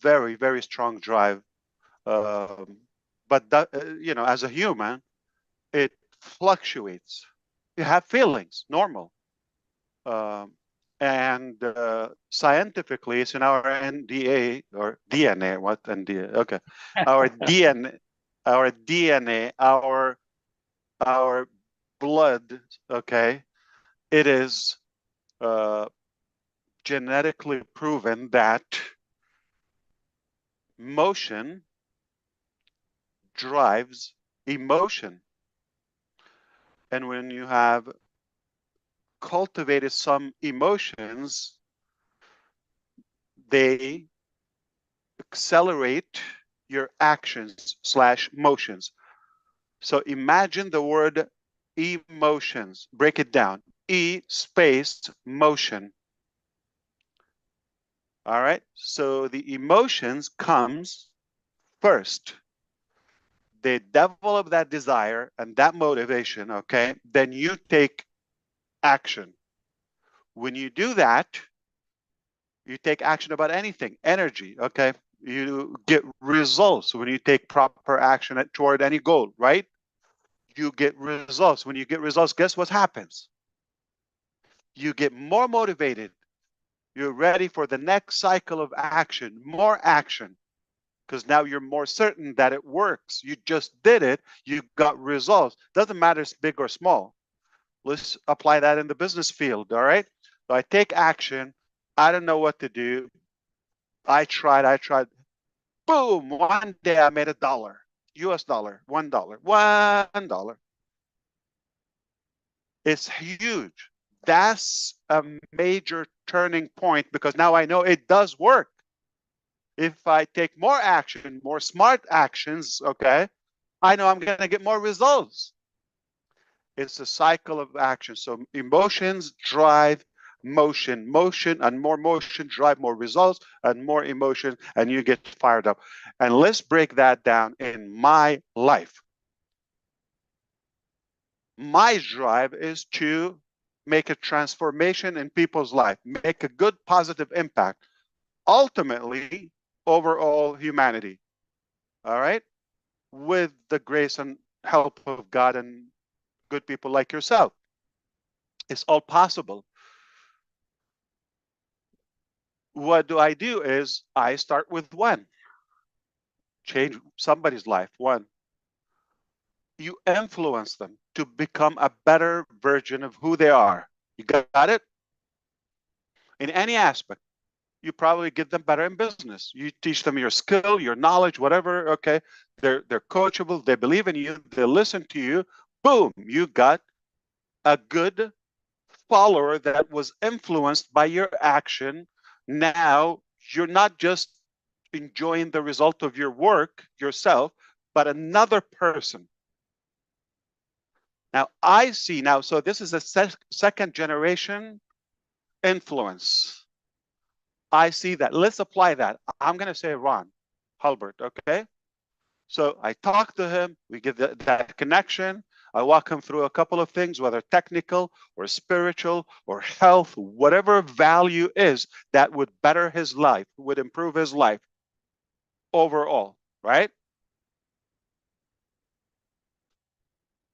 very, very strong drive. But that, you know, as a human, it fluctuates. You have feelings, normal. Um, and scientifically, it's in our NDA or DNA. What NDA? Okay, our DNA, our DNA, our blood. Okay, it is genetically proven that motion drives emotion. And when you have cultivated some emotions, they accelerate your actions slash motions. So imagine the word emotions. Break it down. E space motion. All right. So the emotions comes first. They develop that desire and that motivation. Okay. Then you take action. When you do that, you take action about anything, energy, okay? You get results when you take proper action toward any goal, right? You get results. When you get results, guess what happens? You get more motivated. You're ready for the next cycle of action, more action, because now you're more certain that it works. You just did it. You got results. Doesn't matter if it's big or small. Let's apply that in the business field, all right? So I take action. I don't know what to do. I tried. Boom, one day I made $1, US dollar, $1, $1. It's huge. That's a major turning point because now I know it does work. If I take more action, more smart actions, okay, I know I'm going to get more results. It's a cycle of action. So emotions drive motion, motion and more motion drive more results and more emotion, and you get fired up. And let's break that down in my life. My drive is to make a transformation in people's life, make a good positive impact, ultimately overall humanity. All right? With the grace and help of God and good people like yourself. It's all possible. What do I do is I start with one. Change somebody's life, one. You influence them to become a better version of who they are. You got it? In any aspect. You probably get them better in business. You teach them your skill, your knowledge, whatever, okay? They're coachable, they believe in you, they listen to you. Boom, you got a good follower that was influenced by your action. Now you're not just enjoying the result of your work yourself, but another person. Now I see now, so this is a second generation influence. I see that. Let's apply that. I'm going to say Ron Hulbert, okay? So I talk to him, we get that connection. I walk him through a couple of things, whether technical or spiritual or health, whatever value is that would better his life, would improve his life overall, right?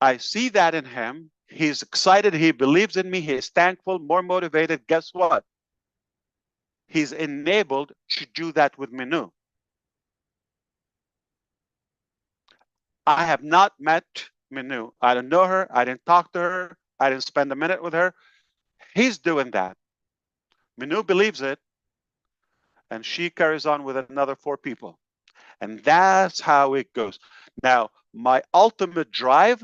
I see that in him. He's excited. He believes in me. He is thankful, more motivated. Guess what? He's enabled to do that with Minu. I have not met Minu. I don't know her. I didn't talk to her. I didn't spend a minute with her. He's doing that. Minu believes it, and she carries on with another 4 people. And that's how it goes. Now, my ultimate drive,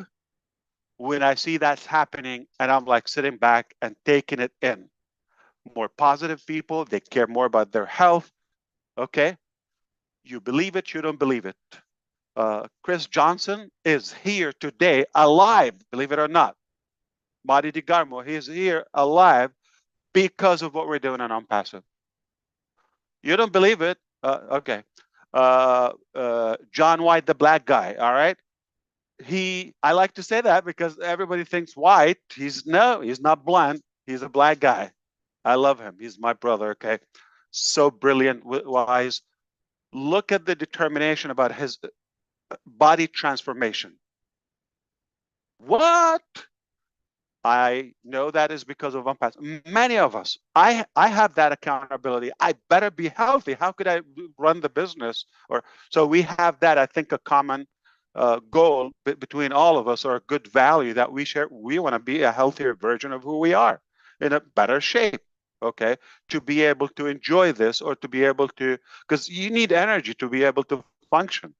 when I see that's happening, and I'm like sitting back and taking it in. More positive people, they care more about their health. Okay? You believe it, you don't believe it. Chris Johnson is here today, alive, believe it or not. Madi DiGarmo, he's here alive because of what we're doing on Passive. You don't believe it? Okay. John White, the black guy, all right? I like to say that because everybody thinks white. He's not blonde. He's a black guy. I love him. He's my brother, okay? So brilliant, wise. Look at the determination about his body transformation. What? I know that is because of unpass. Many of us, I have that accountability. I better be healthy. How could I run the business? Or so we have that. I think a common goal between all of us, or a good value that we share. We want to be a healthier version of who we are, in a better shape. Okay, to be able to enjoy this, or to be able to, because you need energy to be able to function.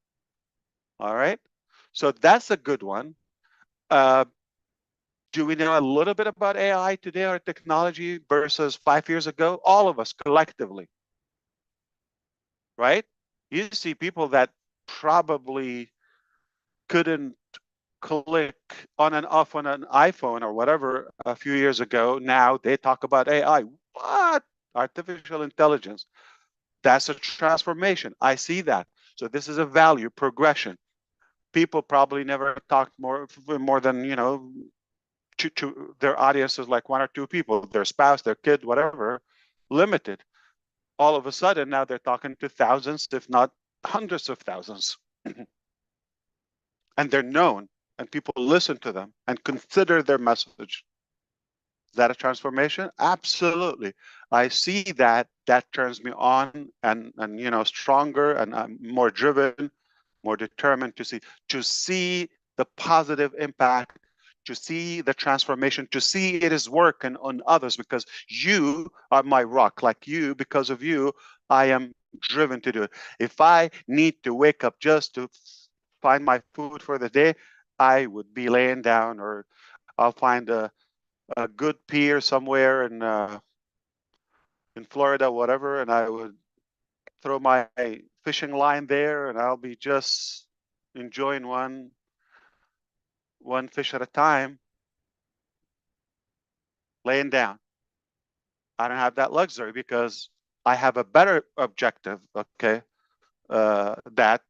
All right, so that's a good one. Uh, do we know a little bit about AI today, or technology, versus 5 years ago? All of us collectively, right? You see people that probably couldn't click on and off on an iPhone or whatever a few years ago. Now they talk about AI. What? Artificial intelligence. That's a transformation. I see that. So this is a value progression. People probably never talked more than, to their audience is like one or two people, their spouse, their kid, whatever, limited. All of a sudden, now they're talking to thousands, if not hundreds of thousands. And they're known, and people listen to them and consider their message. Is that a transformation? Absolutely. I see that. That turns me on, and stronger, and I'm more driven, more determined to see the positive impact, to see the transformation, to see it is working on others, because you are my rock. Like you, because of you, I am driven to do it. If I need to wake up just to find my food for the day, I would be laying down, or I'll find a good pier somewhere in Florida, whatever, and I would throw my fishing line there, and I'll be just enjoying one fish at a time, laying down. I don't have that luxury because I have a better objective, okay, that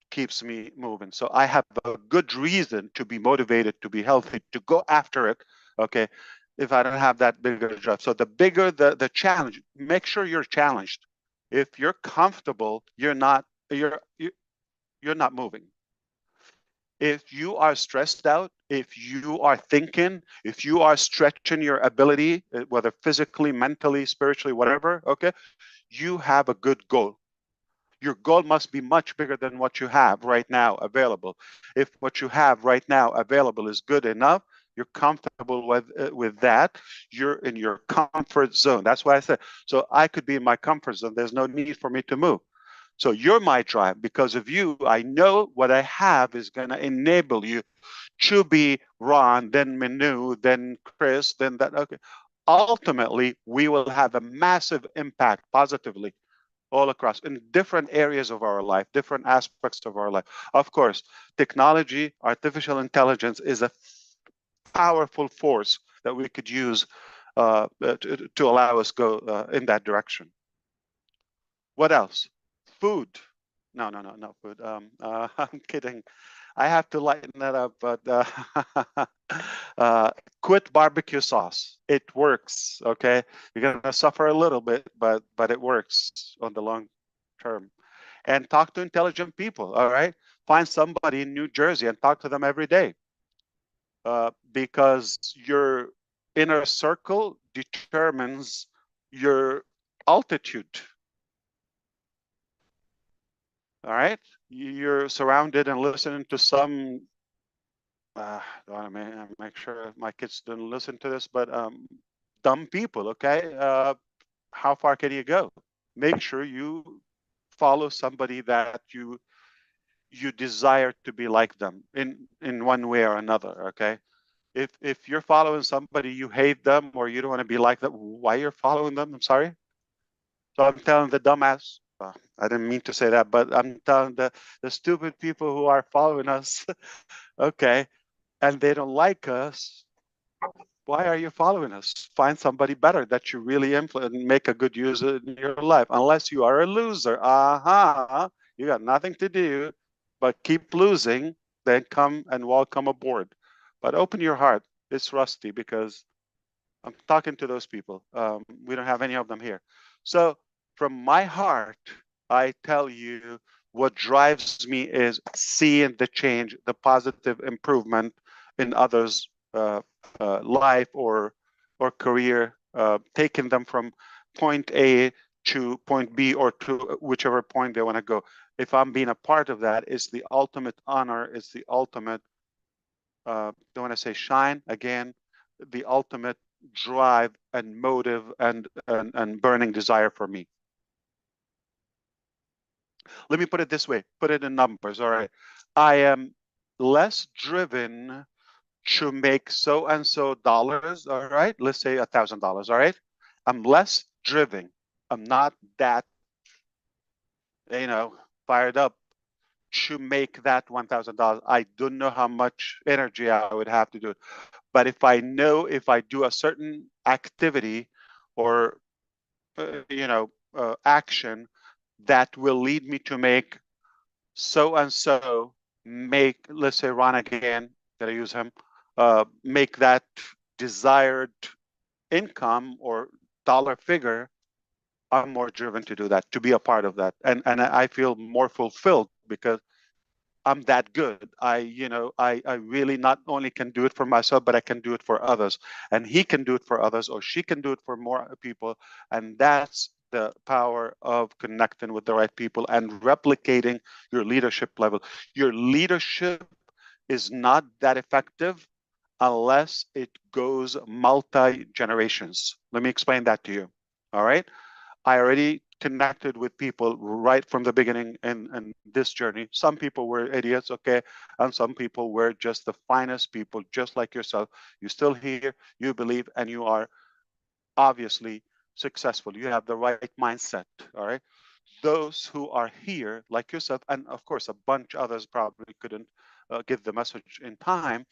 keeps me moving. So I have a good reason to be motivated, to be healthy, to go after it, okay, if I don't have that bigger drive. So the bigger the challenge, make sure you're challenged. If you're comfortable, you're not moving. If you are stressed out, if you are thinking, if you are stretching your ability, whether physically, mentally, spiritually, whatever, okay, you have a good goal. Your goal must be much bigger than what you have right now available. If what you have right now available is good enough, you're comfortable with that, you're in your comfort zone. That's why I said, so I could be in my comfort zone. There's no need for me to move. So you're my drive. Because of you, I know what I have is going to enable you to be Ron, then Minu, then Chris, then that. Okay. Ultimately, we will have a massive impact positively all across in different areas of our life, different aspects of our life. Of course, technology, artificial intelligence is a powerful force that we could use to allow us go in that direction. What else? Food. No, no, no, no food. I'm kidding. I have to lighten that up, but quit barbecue sauce. It works. Okay, you're gonna suffer a little bit, but it works on the long term. And talk to intelligent people. All right, find somebody in New Jersey and talk to them every day, because your inner circle determines your altitude. All right, you're surrounded and listening to some I want to make sure my kids don't listen to this, but dumb people, okay? How far can you go? Make sure you follow somebody that you desire to be like them in one way or another, okay? If you're following somebody you hate them, or you don't want to be like them, why you're following them? I'm sorry. So I'm telling the dumbass. I didn't mean to say that, but I'm telling the stupid people who are following us, okay, and they don't like us. Why are you following us? Find somebody better that you really influence and make a good use in your life. Unless you are a loser, you got nothing to do but keep losing. Then come and welcome aboard. But open your heart. It's rusty because I'm talking to those people. We don't have any of them here. So from my heart, I tell you, what drives me is seeing the change, the positive improvement in others' life or career, taking them from point A to point B or to whichever point they want to go. If I'm being a part of that, it's the ultimate honor. It's the ultimate, don't want to say shine again, the ultimate drive and motive and burning desire for me. Let me put it this way, put it in numbers. All right. I am less driven to make so and so dollars. All right. Let's say $1,000. All right. I'm less driven. I'm not that, you know, fired up to make that $1,000. I don't know how much energy I would have to do it. But if I know if I do a certain activity or, action that will lead me to make so and so, make, let's say Ron again, that I use him, make that desired income or dollar figure, I'm more driven to do that, to be a part of that. And I feel more fulfilled because I'm that good. I really not only can do it for myself, but I can do it for others. And he can do it for others, or she can do it for more people. And that's the power of connecting with the right people and replicating your leadership level. Your leadership is not that effective unless it goes multi-generations. Let me explain that to you. All right. I already connected with people right from the beginning in this journey. Some people were idiots, okay, and some people were just the finest people, just like yourself. You still here, you believe, and you are obviously successful. You have the right mindset, all right? Those who are here, like yourself, and of course, a bunch others probably couldn't give the message in time,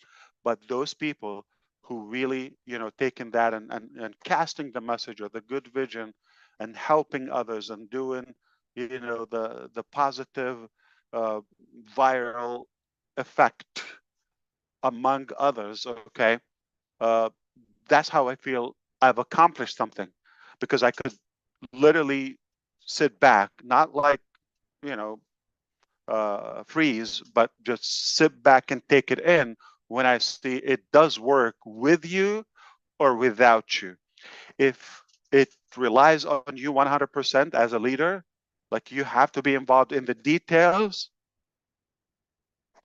but those people who really, taking that and casting the message or the good vision and helping others and doing, the positive uh, viral effect among others, okay? Uh, that's how I feel I've accomplished something because I could literally sit back, not like, you know, freeze, but just sit back and take it in when I see it does work with you or without you. If it relies on you 100% as a leader, like you have to be involved in the details,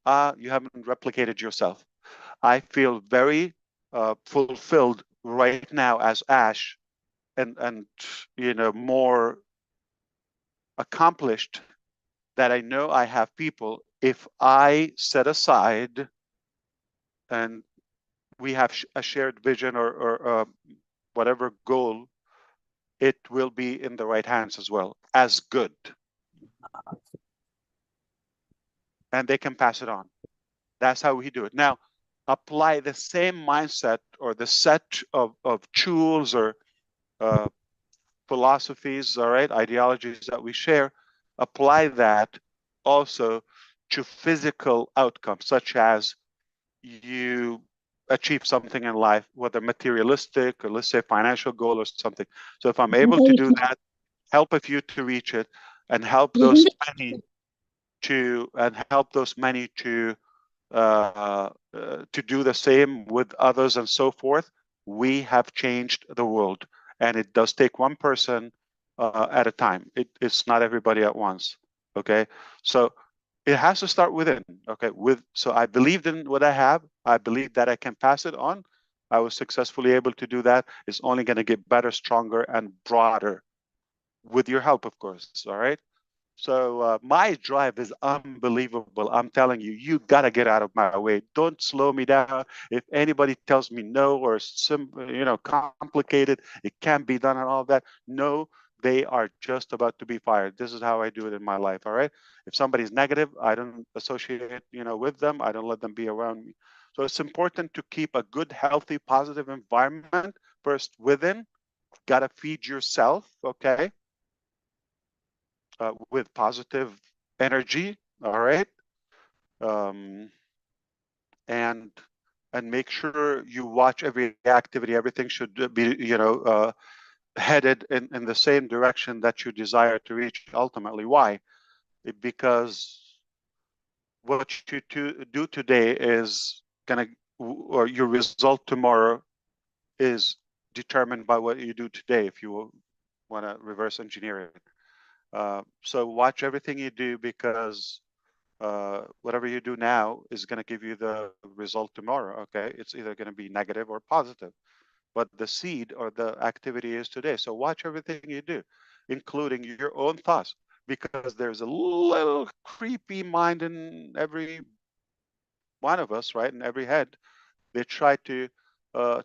you haven't replicated yourself. I feel very fulfilled right now as Ash and more accomplished that I know I have people. If I set aside and we have a shared vision or whatever goal, it will be in the right hands as well as good, and they can pass it on. That's how we do it. Now, apply the same mindset or the set of tools or uh, philosophies, all right, ideologies that we share, apply that also to physical outcomes, such as you achieve something in life, whether materialistic or let's say financial goal or something. So if I'm able to do that, help a few to reach it, and help those many to do the same with others and so forth, we have changed the world. And it does take one person at a time. It's not everybody at once. Okay. So it has to start within. Okay. So I believed in what I have. I believe that I can pass it on. I was successfully able to do that. It's only going to get better, stronger, and broader with your help, of course. All right. So my drive is unbelievable. I'm telling you, you got to get out of my way. Don't slow me down. If anybody tells me no or complicated, it can't be done and all that. No, they are just about to be fired. This is how I do it in my life. All right. If somebody's negative, I don't associate, with them. I don't let them be around me. So it's important to keep a good, healthy, positive environment first within. Got to feed yourself. Okay. With positive energy, all right, um, and and make sure you watch every activity. Everything should be, headed in the same direction that you desire to reach ultimately. Why? Because what you do today is gonna, or your result tomorrow is determined by what you do today, if you want to reverse engineer it. So watch everything you do, because whatever you do now is going to give you the result tomorrow. Okay, it's either going to be negative or positive, but the seed or the activity is today. So watch everything you do, including your own thoughts, because there's a little creepy mind in every one of us, right? In every head. They try to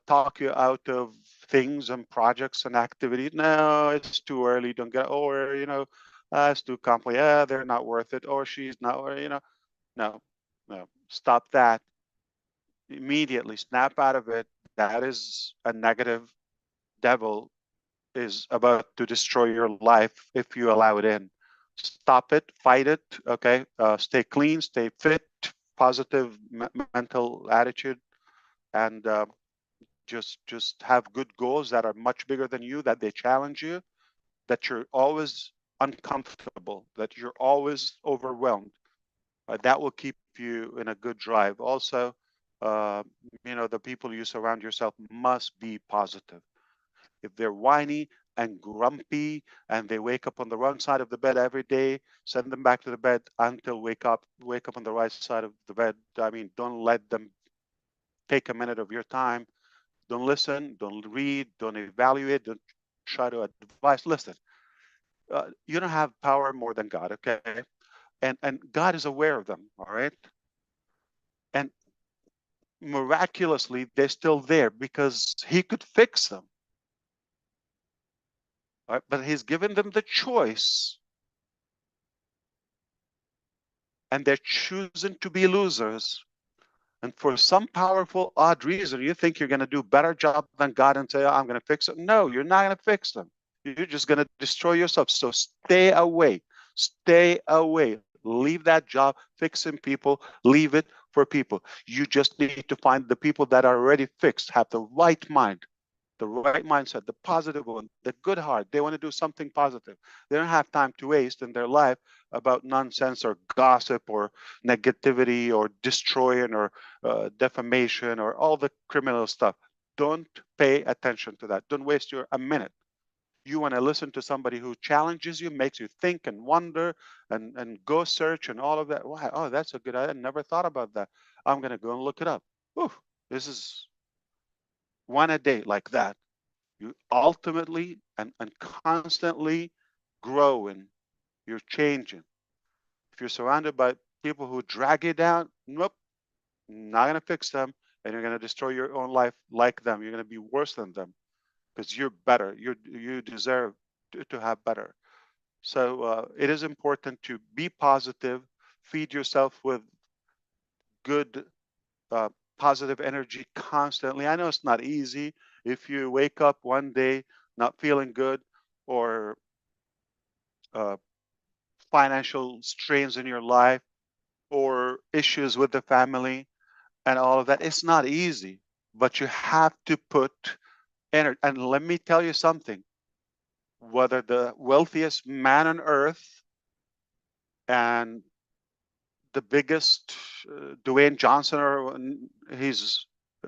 talk you out of things and projects and activities. No, it's too early. Don't get, or, it's too complicated. Yeah, they're not worth it. Or she's not, or, no, no, stop that immediately. Snap out of it. That is a negative. Devil is about to destroy your life if you allow it in. Stop it, fight it. Okay, stay clean, stay fit, positive mental attitude, and just have good goals that are much bigger than you, that they challenge you, that you're always uncomfortable, that you're always overwhelmed. That will keep you in a good drive. Also, uh, the people you surround yourself must be positive. If they're whiny and grumpy and they wake up on the wrong side of the bed every day, send them back to the bed until wake up on the right side of the bed. I mean, don't let them take a minute of your time. Don't listen, don't read, don't evaluate, don't try to advise. Listen, you don't have power more than God, okay? And God is aware of them, all right? And miraculously, they're still there because He could fix them, all right? But He's given them the choice, and they're choosing to be losers. And for some powerful, odd reason, you think you're going to do a better job than God and say, oh, I'm going to fix it. No, you're not going to fix them. You're just going to destroy yourself. So stay away. Stay away. Leave that job fixing people. Leave it for people. You just need to find the people that are already fixed, have the right mindset, the positive one, the good heart. They want to do something positive. They don't have time to waste in their life about nonsense or gossip or negativity or destroying or defamation or all the criminal stuff. Don't pay attention to that. Don't waste a minute. You want to listen to somebody who challenges you, makes you think and wonder and go search and all of that. Wow, oh, that's a good idea. I never thought about that. I'm going to go and look it up. Ooh, this is one a day like that. You ultimately and constantly growing. You're changing. If you're surrounded by people who drag you down, nope, not going to fix them. And you're going to destroy your own life like them. You're going to be worse than them because you're better. You deserve to have better. So it is important to be positive, feed yourself with good, uh, positive energy constantly. I know it's not easy. If you wake up one day not feeling good, or uh, financial strains in your life, or issues with the family, and all of that, it's not easy. But you have to put energy. And let me tell you something: whether the wealthiest man on earth and the biggest Dwayne Johnson, or he's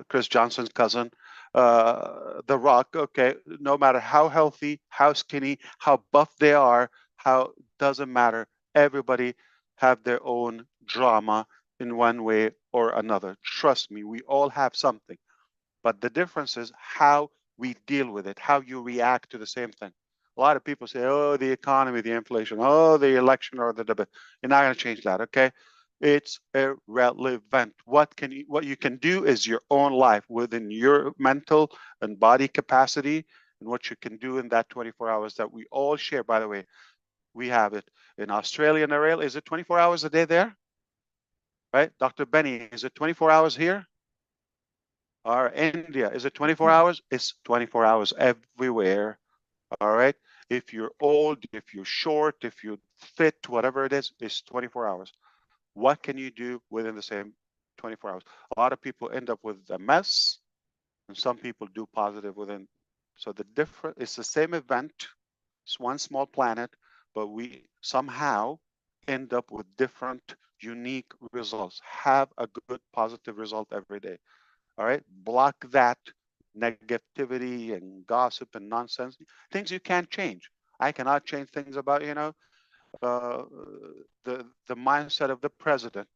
Chris Johnson's cousin, The Rock. Okay, no matter how healthy, how skinny, how buff they are, how doesn't matter. Everybody have their own drama in one way or another. Trust me, we all have something. But the difference is how we deal with it, how you react to the same thing. A lot of people say, oh, the economy, the inflation, oh, the election or the debate. You're not going to change that, okay? It's irrelevant. What you can do is your own life within your mental and body capacity, and what you can do in that 24 hours that we all share. By the way, we have it in Australia and Israel. Is it 24 hours a day there? Right? Dr. Benny, is it 24 hours here? Or India, is it 24 hours? It's 24 hours everywhere. All right. If you're old, if you're short, if you're fit, whatever it is, it's 24 hours. What can you do within the same 24 hours? A lot of people end up with a mess, and some people do positive within So it's the same event, it's one small planet, but we somehow end up with different unique results. Have a good positive result every day. All right. Block that negativity and gossip and nonsense, things you can't change. I cannot change things about, uh, the mindset of the president.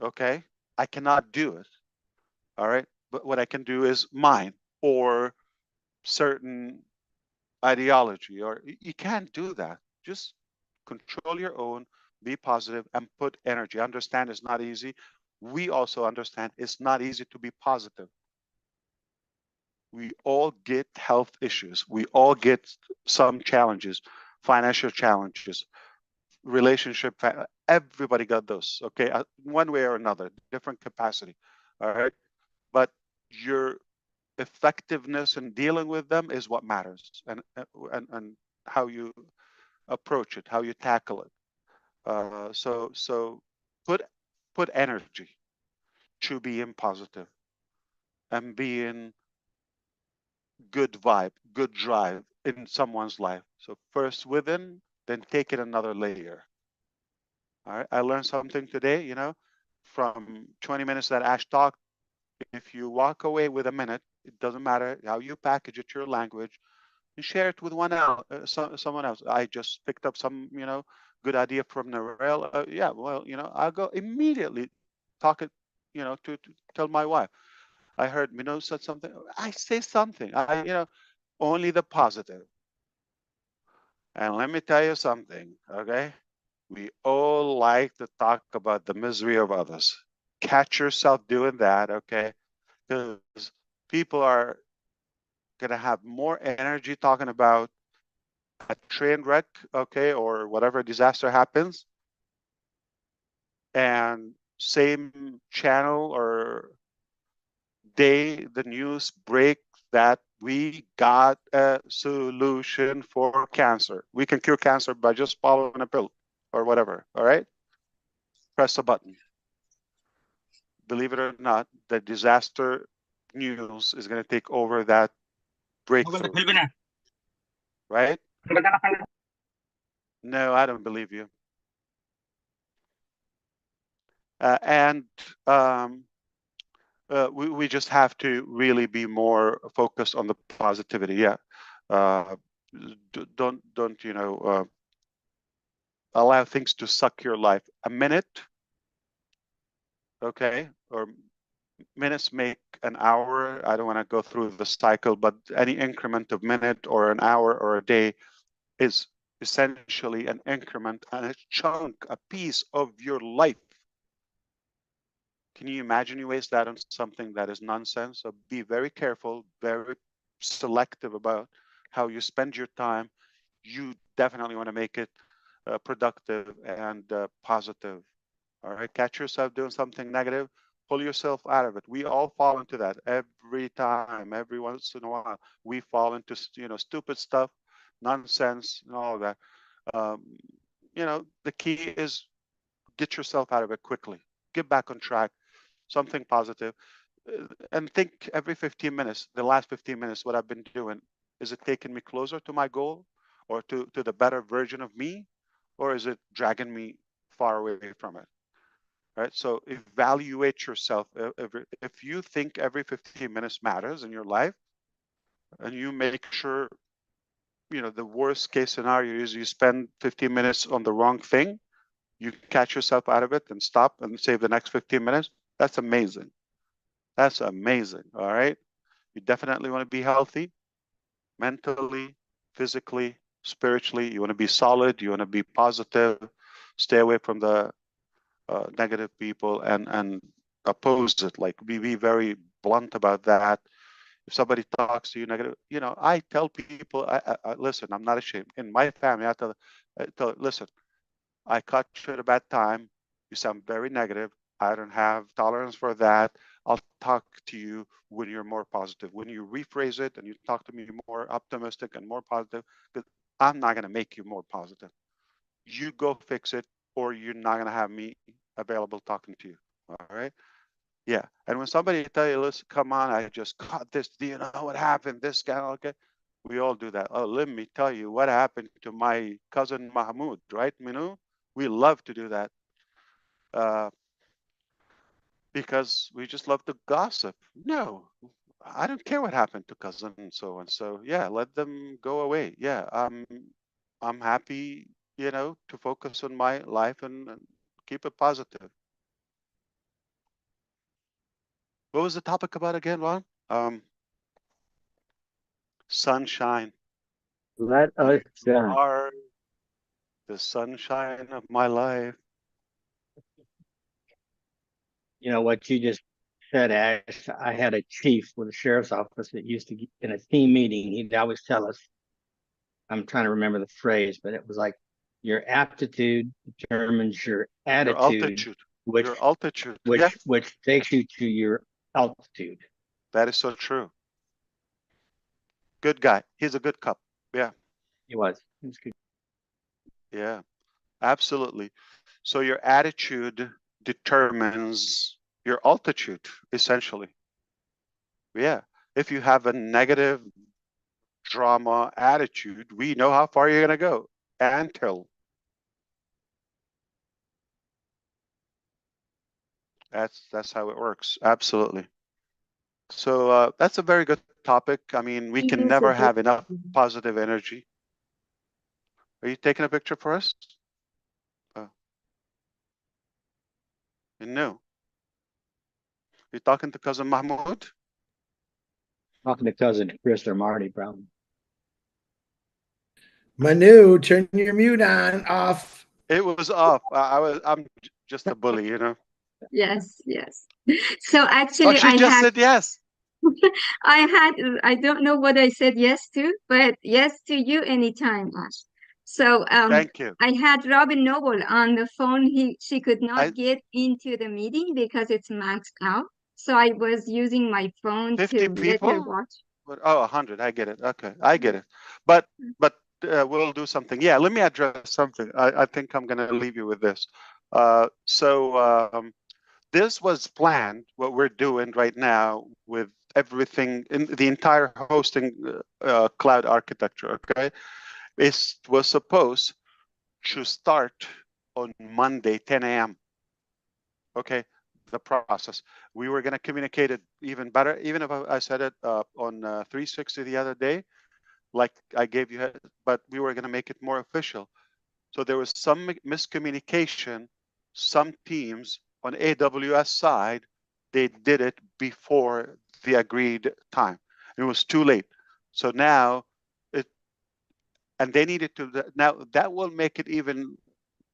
Okay. I cannot do it. All right. But what I can do is mine or certain ideology, or you can't do that. Just control your own, be positive, and put energy. Understand it's not easy. We also understand it's not easy to be positive. We all get health issues. We all get some challenges, financial challenges, relationship. Everybody got those. Okay, one way or another, different capacity. All right, but your effectiveness in dealing with them is what matters, and how you approach it, how you tackle it. So put put energy to being positive and being good vibe, good drive in someone's life. So first within, then take it another layer. All right. I learned something today, from 20 minutes that Ash talked. If you walk away with a minute, it doesn't matter how you package it, your language, and share it with someone else. I just picked up some, good idea from Narelle. Yeah, well, I'll go immediately talk it, to tell my wife. I heard Minnow said something. I say something. Only the positive. And let me tell you something, okay? We all like to talk about the misery of others. Catch yourself doing that, okay? Because people are going to have more energy talking about a train wreck, okay, or whatever disaster happens, and same channel or day the news break that we got a solution for cancer. We can cure cancer by just following a pill or whatever. All right, press a button. Believe it or not, the disaster news is going to take over that breakthrough, right? No, I don't believe you. And we just have to really be more focused on the positivity. Yeah. Uh, don't allow things to suck your life. A minute, okay, or minutes make an hour. I don't want to go through the cycle, but any increment of minute or an hour or a day is essentially an increment and a chunk, a piece of your life. Can you imagine you waste that on something that is nonsense? So be very careful, very selective about how you spend your time. You definitely want to make it productive and positive. All right, catch yourself doing something negative, pull yourself out of it. We all fall into that every time, every once in a while. We fall into stupid stuff, nonsense, and all of that. Um, the key is get yourself out of it quickly. Get back on track. Something positive, and think every 15 minutes. The last 15 minutes, what I've been doing, is it taking me closer to my goal, or to the better version of me, or is it dragging me far away from it? Right. So evaluate yourself. If you think every 15 minutes matters in your life, and you make sure, the worst case scenario is you spend 15 minutes on the wrong thing, you catch yourself out of it and stop and save the next 15 minutes. That's amazing. That's amazing. All right. You definitely want to be healthy mentally, physically, spiritually. You want to be solid. You want to be positive. Stay away from the negative people and oppose it. Like be very blunt about that. If somebody talks to you negative, I tell people, I listen. I'm not ashamed. In my family, I tell listen. I caught you at a bad time. You sound very negative. I don't have tolerance for that. I'll talk to you when you're more positive. When you rephrase it and you talk to me more optimistic and more positive, because I'm not going to make you more positive. You go fix it, or you're not going to have me available talking to you. All right. Yeah. And when somebody tell you, listen, come on, I just caught this. Do you know what happened? This guy, okay. We all do that. Oh, let me tell you what happened to my cousin Mahmoud, right, Minu? We love to do that uh, because we just love to gossip. No, I don't care what happened to cousin and so on. So yeah, let them go away. Yeah, I'm happy, to focus on my life and keep it positive. What was the topic about again, Ron? Sunshine. Let You us shine. are the sunshine of my life. You know what you just said, Ash. I had a chief with the sheriff's office that used to, in a team meeting, he'd always tell us, I'm trying to remember the phrase, but it was like, your aptitude determines your Your attitude, altitude. which Your altitude. Yeah, which takes you to your altitude. that is so true. Good guy. He's a good cop. Yeah, He was. It was good. yeah, absolutely. So your attitude determines your altitude, essentially. Yeah. If you have a negative drama attitude, we know how far you're gonna go. Until that's how it works. Absolutely. So that's a very good topic. I mean, we can Yes, never it have enough is. positive energy. Are you taking a picture for us? Oh, no. You're talking to cousin Mahmoud? Talking to cousin Chris or Marty, probably. Manu, turn your mute on off. It was off. I'm just a bully. Yes, yes. So Oh, actually, she just said yes. I don't know what I said yes to, but yes to you anytime, Ash. So Thank you. I had Robin Noble on the phone. She could not I get into the meeting because it's maxed out. So I was using my phone 50 to let her people? watch. Oh, 100. I get it. Okay, I get it. But we'll do something. Yeah, let me address something. I think I'm going to leave you with this. So this was planned. What we're doing right now with everything in the entire hosting cloud architecture. Okay, it was supposed to start on Monday, 10 a.m. Okay, the process. We were going to communicate it even better, even if I said it on 360 the other day, like I gave you, but we were going to make it more official. So there was some miscommunication. Some teams on AWS side, they did it before the agreed time. It was too late. So now and they needed to, now that will make it even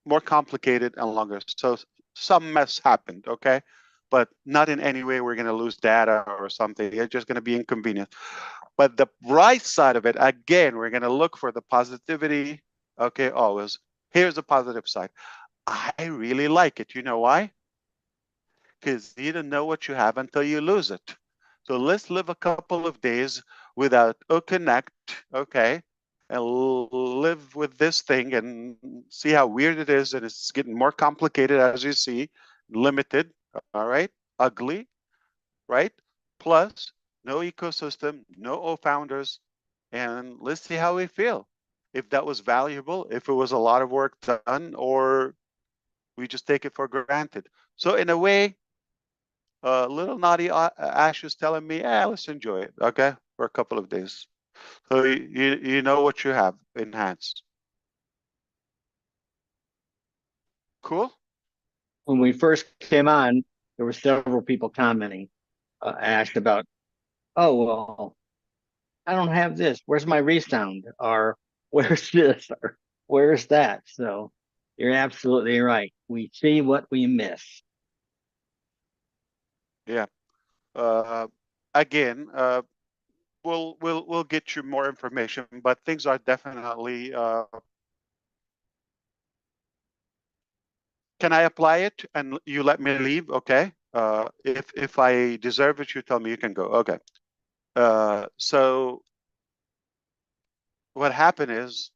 more complicated and longer. So some mess happened, okay? But not in any way we're going to lose data or something. It's just going to be inconvenient. But the right side of it, again, we're going to look for the positivity, okay, always. Here's the positive side. I really like it. You know why? Because you don't know what you have until you lose it. So let's live a couple of days without connect, okay, and live with this thing and see how weird it is. And it's getting more complicated as you see, limited, all right, ugly, right? Plus, no ecosystem, no founders, and let's see how we feel. If that was valuable, if it was a lot of work done, or we just take it for granted. So in a way, little naughty Ash is telling me, let's enjoy it, okay, for a couple of days. So you know what you have in hands. Cool. When we first came on, there were several people commenting, Ash, about, oh, well, I don't have this. Where's my resound? Or where's this? Or where's that? So you're absolutely right. We see what we miss. Yeah. Uh, again, we'll get you more information, but things are definitely. Can I apply it and you let me leave? Okay. If I deserve it, you tell me you can go. Okay. So what happened is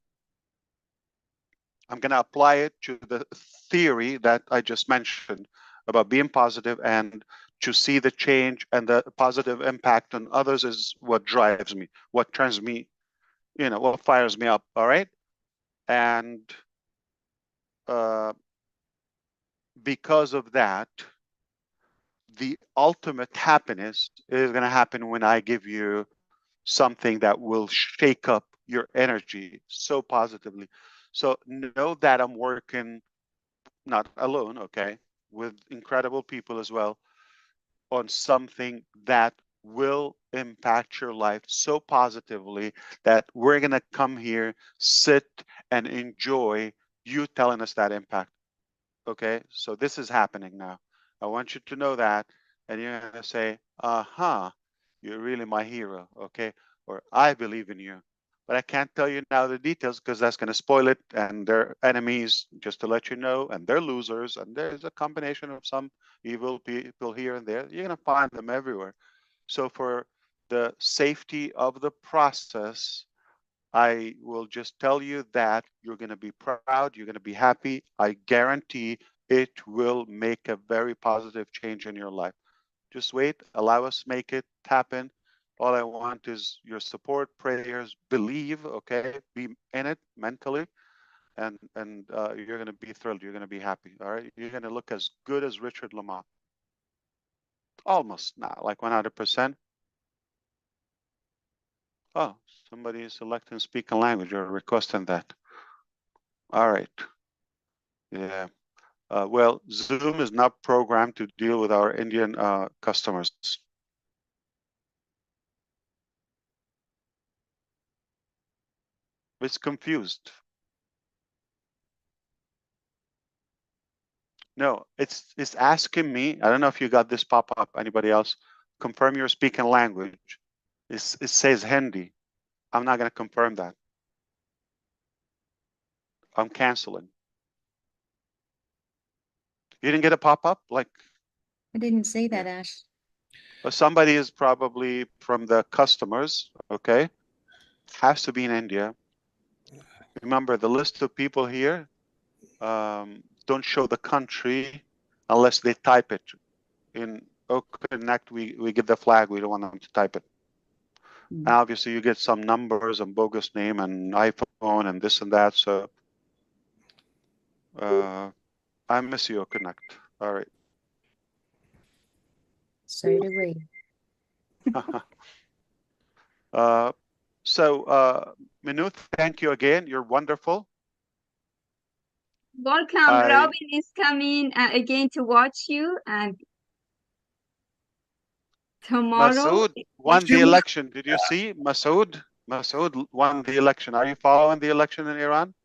I'm going to apply it to the theory that I just mentioned about being positive and to see the change and the positive impact on others is what drives me, what turns me, what fires me up. All right. And because of that, the ultimate happiness is going to happen when I give you something that will shake up your energy so positively. So know that I'm working not alone, okay, with incredible people as well on something that will impact your life so positively that we're going to come here, sit and enjoy you telling us that impact. Okay, so this is happening now. I want you to know that, and you're going to say, you're really my hero, okay? Or I believe in you. But I can't tell you now the details because that's going to spoil it, and they're enemies, just to let you know, and they're losers, and there's a combination of some evil people here and there. You're going to find them everywhere. So for the safety of the process, I will just tell you that you're going to be proud, you're going to be happy. I guarantee it will make a very positive change in your life. Just wait, allow us make it happen. All I want is your support, prayers, believe, okay? Be in it mentally, and you're going to be thrilled. You're going to be happy, all right? You're going to look as good as Richard Lamont. Almost, not like 100%. Oh, somebody is selecting speak a language or requesting that. All right. Yeah. Well, Zoom is not programmed to deal with our Indian customers. It's confused. No, it's asking me. I don't know if you got this pop up. Anybody else? Confirm your speaking language. It says Hindi. I'm not going to confirm that. I'm canceling. You didn't get a pop up? Like, I didn't say that, Ash. well, somebody is probably from the customers. Okay, has to be in India. Remember, the list of people here don't show the country unless they type it. In O-Connect, we get the flag. We don't want them to type it. And obviously, you get some numbers and bogus name and iPhone and this and that. So I miss you, O-Connect. All right. So do we. Minu, thank you again. You're wonderful. Welcome. Robin is coming again to watch you, and tomorrow. Masood won the election. Did you see? Masood won the election. Are you following the election in Iran?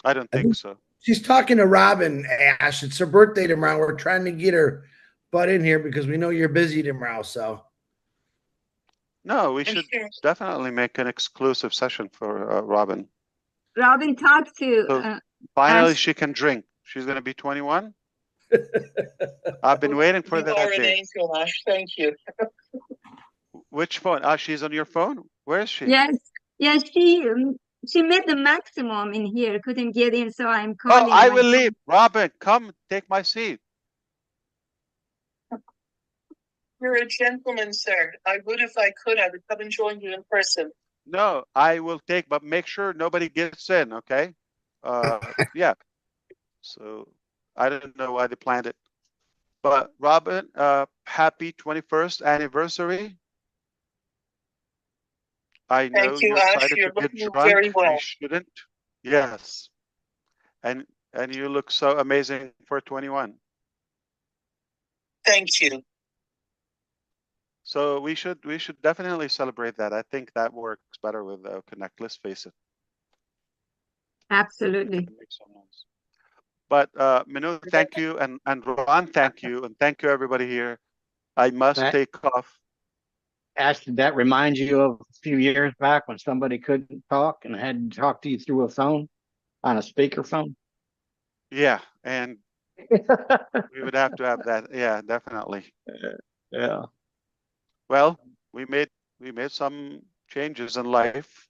I don't think so. She's talking to Robin, Ash. It's her birthday tomorrow. We're trying to get her butt in here because we know you're busy tomorrow. So no, we should definitely make an exclusive session for Robin. Robin talked to. So finally, Ash. she can drink. She's going to be 21. I've been waiting for that day. An angel, Ash. Thank you. Which phone? Ah, she's on your phone? Where is she? Yes, she met the maximum in here, couldn't get in, so I'm calling. Oh, I will leave. Robin, come take my seat. You're a gentleman, sir. I would if I could. I would come and join you in person. No, I will take, but make sure nobody gets in, okay? Yeah. So I don't know why they planned it. But Robin, happy 21st anniversary. I know Thank you, you're Ash. excited You're to get looking drunk. very well. You shouldn't. Yes. And you look so amazing for 21. Thank you. So we should definitely celebrate that. I think that works better with Connect. Let's face it. Absolutely. But Minu, thank you, and Ron, thank you, and thank you everybody here. I must take off. Ash, did that remind you of a few years back when somebody couldn't talk and had to talk to you through a phone on a speakerphone? Yeah, and we would have to have that. Yeah, definitely. Yeah. Well, we made some changes in life.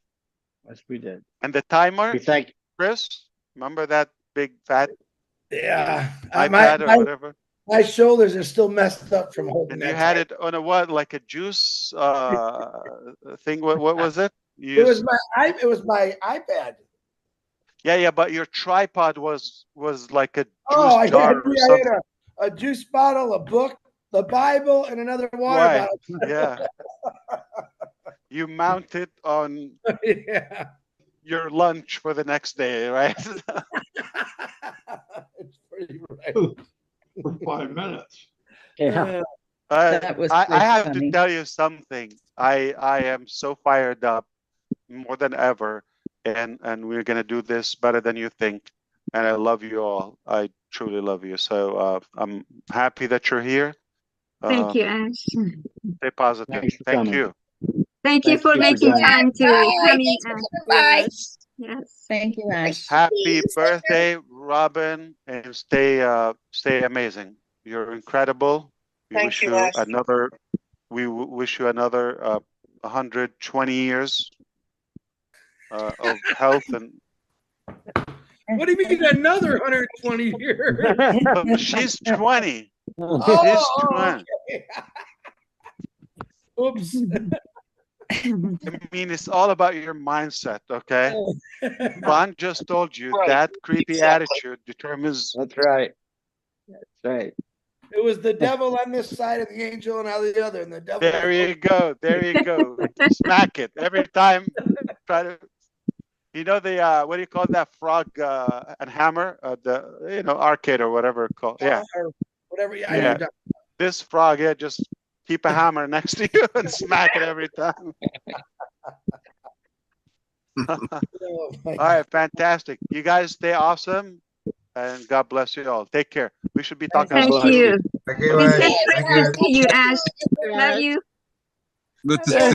Yes, we did. And the timer, We thank Chris, remember that big fat yeah, iPad or whatever? My shoulders are still messed up from holding And that. you had tight. it on a what, like a juice thing? What was it? You It was used- it was my iPad. yeah, but your tripod was like a juice Oh, I jar had, or I something. had a juice bottle, a book, the Bible, and another water Right. bottle. Yeah. You mount it on Yeah. your lunch for the next day, right? It's pretty right. For 5 minutes. Yeah. That was I pretty have funny. to tell you something. I am so fired up more than ever, and we're gonna do this better than you think. And I love you all. I truly love you. So I'm happy that you're here. Thank you, Ash. Stay positive. Thanks for Thank coming. you. Thank you Thank for you for making joining. time to come in, Ash. Bye. Yes. Thank you, Ash. Happy birthday, Robin, and stay amazing. You're incredible. We Thank wish you, you Ash. another. We wish you another 120 years of health and. What do you mean another 120 years? Oh, she's 20. Oh, She's 20. okay. Oops. I mean, it's all about your mindset, okay? Ron just told you Right, that creepy exactly. attitude determines. That's right. That's right. It was the devil on this side and the angel on the other, and the devil. There you go. There you go. Smack it every time. Try to. You know the what do you call that frog and hammer? The arcade or whatever it's called. Yeah. Or whatever. Yeah. Yeah. This frog, yeah, just keep a hammer next to you and smack it every time. Oh, my All right, fantastic. You guys stay awesome, and God bless you all. Take care. We should be talking Thank soon. you. Thank you, Good Ash. Thank you. to you, Ash. Love you. Good to God.